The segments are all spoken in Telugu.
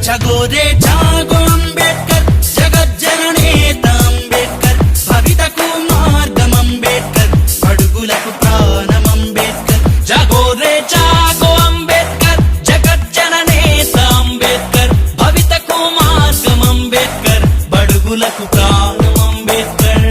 जागो रे जागो अंबेडकर जगज्जननेता अंबेडकर भवितकु मार्गम अंबेडकर अडुगुలకు ప్రాణం अंबेडकर जागो रे जागो अंबेडकर जगज्जननेता अंबेडकर भवितकु मार्गम अंबेडकर बडुगुలకు ప్రాణం अंबेडकर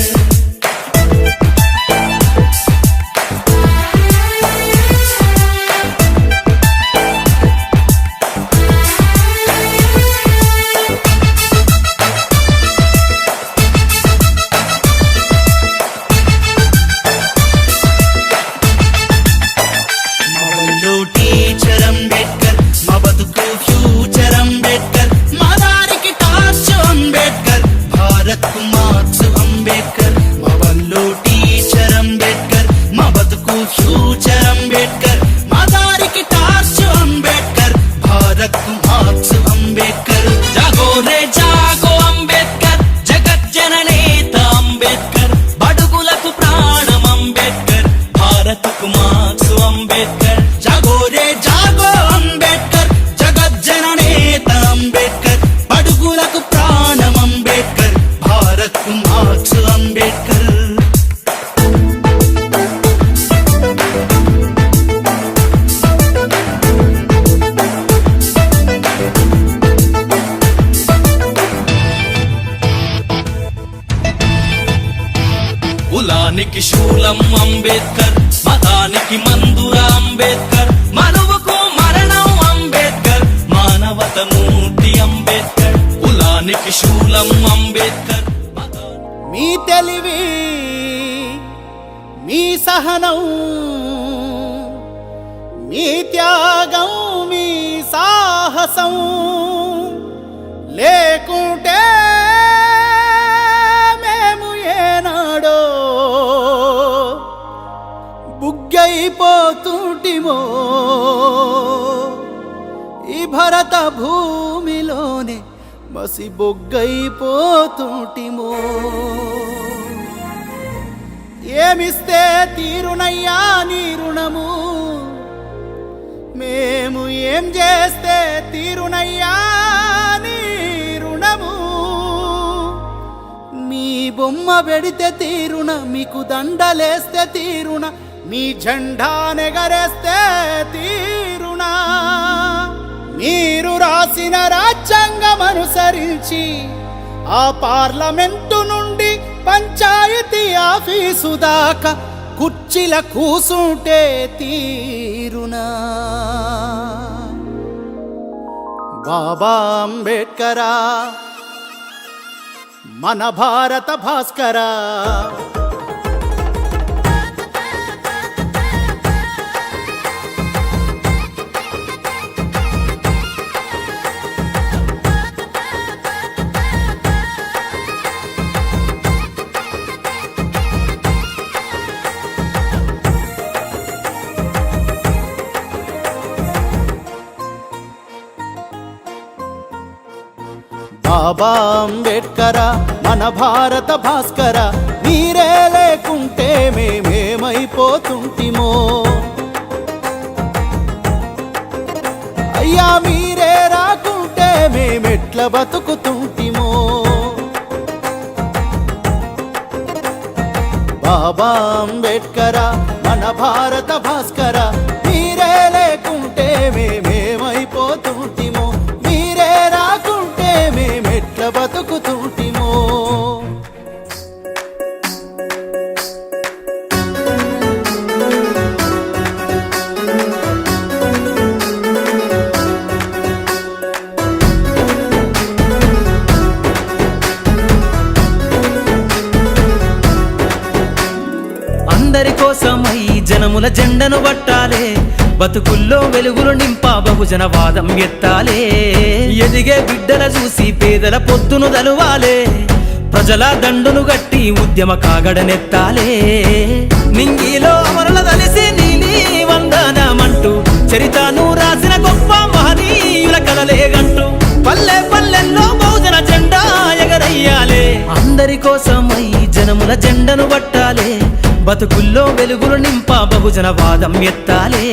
टीचर अंबेडकर मा बतुकु फ्यूचर अंबेडकर मा दारिकी टार्च अंबेडकर भारत कु मार्क्स अंबेडकर मा वल्लो टीचर अंबेडकर मा बतुकु फ्यूचर अंबेडकर मा दारिकी टार्च अंबेडकर भारत कु मार्क्स अंबेडकर जागो रे जागो अंबेडकर जगज्जननेता अंबेडकर बडुगुలకు ప్రాణం अंबेडकर भारत कु मार्क्स अंबेडकर जागो रे जागो अंबेडकर जगज्जननेता अंबेडकर बडुगुలకు ప్రాణం अंबेडकर भारत कु मार्क्स अंबेडकर కులానికి శూలం అంబేద్కర్ మతానికి మందురా అంబేద్కర్ మనువుకు మరణం అంబేద్కర్ మానవత మూర్తి అంబేద్కర్ కులానికి శూలం అంబేద్కర్ మీ తెలివి మీ సహనం మీ త్యాగం మీ సాహసం లేకుంటే మేము ఏనాడో బుగ్గైపోతుంటిమో ఈ భరత భూమిలోనే మసి బొగ్గైపోతుంటిమో ఏమిస్తే తీరునయ్యా నీ రుణము మేము ఏం చేస్తే తీరునయ్యా నీ రుణము మీ బొమ్మ పెడితే తీరున మీకు దండలేస్తే తీరున మీ జెండా నెగరేస్తే తీరునా మీరు రాసిన రాజ్యాంగం అనుసరించి ఆ పార్లమెంటు నుండి పంచాయతీ ఆఫీసు దాకా కుర్చీల కూసుంటే తీరునా బాబా అంబేడ్కరా మన భారత భాస్కరా బాబా అంబేడ్కరా మన భారత భాస్కర మీరే లేకుంటే మేమేమైపోతుంటిమో అయ్యా మీరే రాకుంటే మేమెట్ల బతుకుతుంటిమో బాబా అంబేడ్కరా మన భారత భాస్కర మీరే లేకుంటే మేమేమైపోతుంటిమో మీరే రాకుంటే మేమెట్ల బతుకుతుంటిమో అందరి కోసమై జనముల జెండను పట్టాలే బతుకుల్లో వెలుగులు నింపా బహుజన వాదం ఎత్తాలే ఎదిగే బిడ్డల చూసి పేదల పొత్తును దలువాలే ప్రజల దండును గట్టి ఉద్యమ కాగడనెత్తాలే నింగిలో అమరుల దలిసి నీలి వందనమంటూ చరితను రాసిన గొప్ప మహనీయుల కలలేగంటూ పల్లె పల్లెల్లో బహుజన జెండా ఎగరయ్యాలే అందరి కోసమై జనముల జెండను పట్టాలే బతుకుల్లో వెలుగులు నింప బహుజన వాదం ఎత్తాలే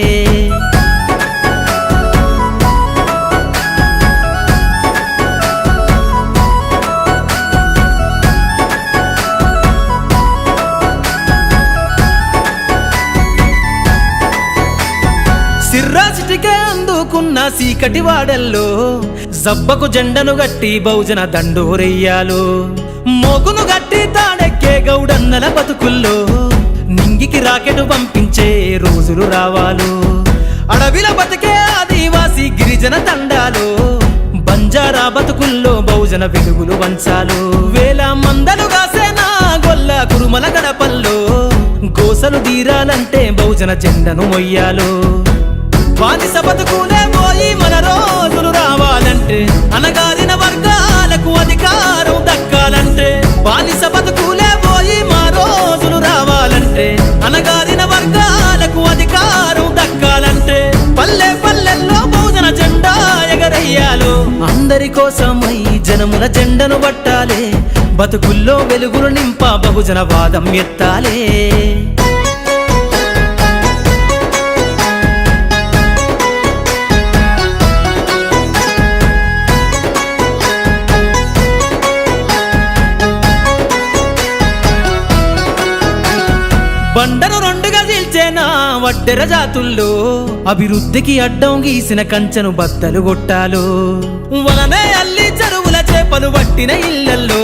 సిర్రాసిటికే అందుకున్న సీకటి వాడల్లో జబ్బకు జెండను గట్టి బహుజన దండోరెయ్యాలు మోగును గట్టి తాడెక్కే గౌడన్నల బతుకుల్లో నింగికి రాకెట్ పంపించే రోజులు రావాలు అడవిల బతికే ఆదివాసి గిరిజన తండాలు బంజారా బతుకుల్లో బహుజన వెలుగులు వంచాలు వేల మందలు కాసేనా గొల్ల కురుమల గడపల్లో గోసలు తీరాలంటే బహుజన జెండను మొయ్యాలు బానిస బతుకులే పోయి మన రోజులు రావాలంటే అనగారిన వర్గాలకు అధికారం దక్కాలంటే బానిస బతుకులే పోయి మా రోజులు రావాలంటే అనగారిన వర్గాలకు అధికారం దక్కాలంటే పల్లె పల్లెల్లో బహుజన జెండా ఎగరయ్యాలు అందరి కోసమై జనముల జెండను పట్టాలే బతుకుల్లో వెలుగులు నింప బహుజన వాదం ఎత్తాలే బండను రెండుగా చీల్చేనా వడ్డెర జాతుల్లో అభివృద్ధికి అడ్డం గీసిన కంచెను బద్దలు కొట్టాలు వలనే అల్లి చెరువుల చేపలు పట్టిన ఇళ్లల్లో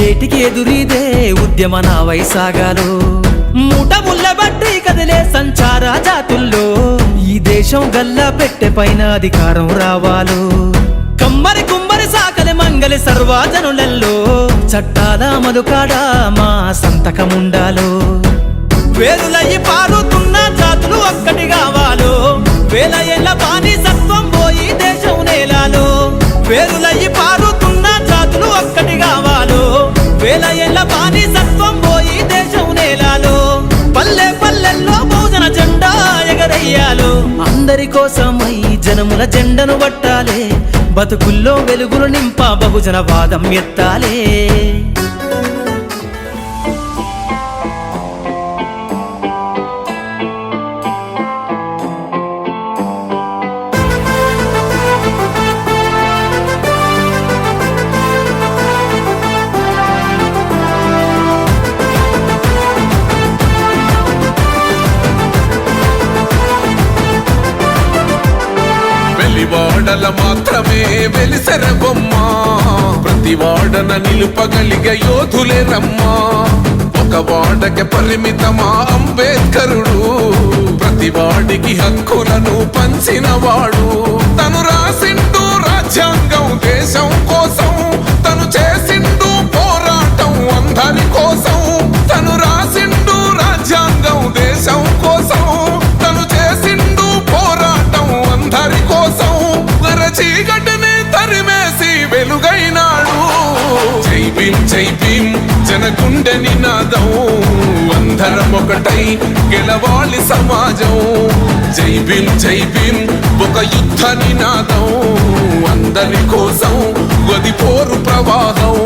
ఏటికి ఎదురీదే ఉద్యమ నావై సాగాలు మూట ముళ్ళ బట్టి కదిలే సంచార జాతుల్లో ఈ దేశం గల్లా పెట్టె పైన అధికారం రావాలు కమ్మరి కుమ్మరి సాకలి మంగలి సర్వజనులలో చట్టాల అమలుకాడా మా సంతకముండాలో వేలులయ్యి పారుతున్న జాతులు ఒక్కటి కావాలో వేల ఏళ్ళ బానిసత్వం పోయి దేశం నేలాలో వేలులయ్యి పారుతున్న జాతులు ఒక్కటి కావాలో వేల ఏళ్ళ బానిసత్వం పోయి దేశం నేలాలో పల్లె పల్లెల్లో బహుజన జెండా ఎగరయ్యాలో అందరి కోసమై జనముల జెండను పట్టాలే బతుకుల్లో వెలుగులు నింప బహుజన వాదం ఎత్తాలే వాడల మాత్రమే వెలిసెర బొమ్మ ప్రతి వాడన నిలుపగలిగే యోధులే రమ్మా ఒక వాడకి పరిమితమా అంబేద్కరుడు ప్రతి వాడికి హక్కులను పంచిన వాడు తను రాసిండు రాజ్యాంగం దేశం కోసం తను చేసిండు పోరాటం అందరి కోసం తను రాసిండు రాజ్యాంగం దేశం కోసం తను చేసిండు పోరాటం అందరి కోసం చీకటిని తరిమేసి వెలుగైనాడు జై భీమ్ జనగుండె నినాదం అందరం ఒకటై గెలవాలి సమాజం జై భీమ్ ఒక యుద్ధ నినాదం అందరి కోసం గది పోరు ప్రవాహం